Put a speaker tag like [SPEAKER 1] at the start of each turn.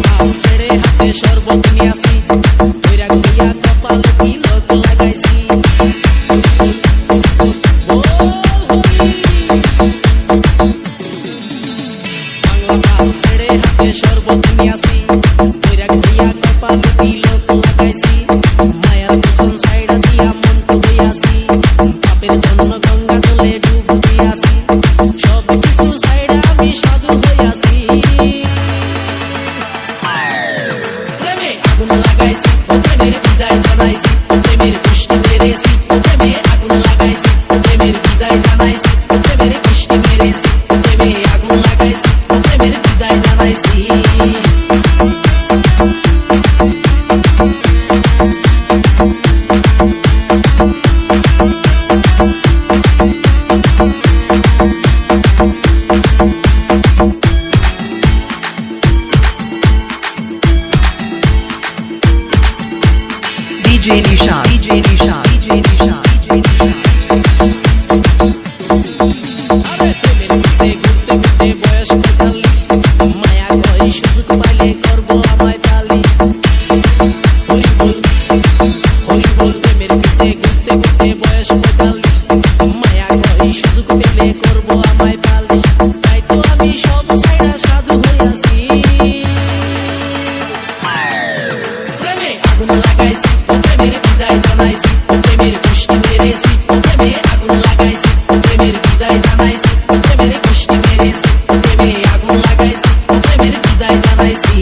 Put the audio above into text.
[SPEAKER 1] ভাল ছেড়ে হাতে শরবত নিয়াছি বৈরাগ হইয়া কপালে তিলক লাগাইছি বাংলা ভাল ছেড়ে হাতে শরবত নিয়াছি বৈরাগ হইয়া কপালে তিলক লাগাইছি মায়ার পেছন ছাইড়া দিয়া মন হইয়াছি পাপের জন্য গঙ্গা জলে ডুব দিয়াছি সব কিছু ছাইড়া আমি সাধু হইয়াছি প্রেমে আগুন লাগাইছি প্রেমের বিদায় জানাইছি প্রেমের পুষ্টি মেরেছি প্রেমে আগুন লাগাইছি প্রেমের বিদায় জানাইছি প্রেমের পুষ্টি মেরেছি প্রেমে আগুন লাগাইছি প্রেমের বিদায় জানাইছি
[SPEAKER 2] DJ Nisha, DJ Nisha, DJ Nisha, DJ Nisha.
[SPEAKER 1] আরে প্রেমের পিছে ঘুরতে ঘুরতে বয়স ৪৫ মায়া কই সুযোগ পাইলে করব আমায় পালিশ হরি বল প্রেমের পিছে ঘুরতে ঘুরতে বয়স ৪৫ মায়া কই সুযোগ পেলে করব আমায় পালিশ তাই তো আমি সব ছাইড়া সাধু হইয়াছি প্রেমে আগুন লাগাইছি প্রেমের বিদায় জানাইছি প্রেমের পুষ্টি মেরেছি প্রেমে আগুন লাগাইছি প্রেমের বিদায় জানাইছি প্রেমের পুষ্টি মেরেছি প্রেমে আগুন লাগাইছি প্রেমের বিদায় জানাইছি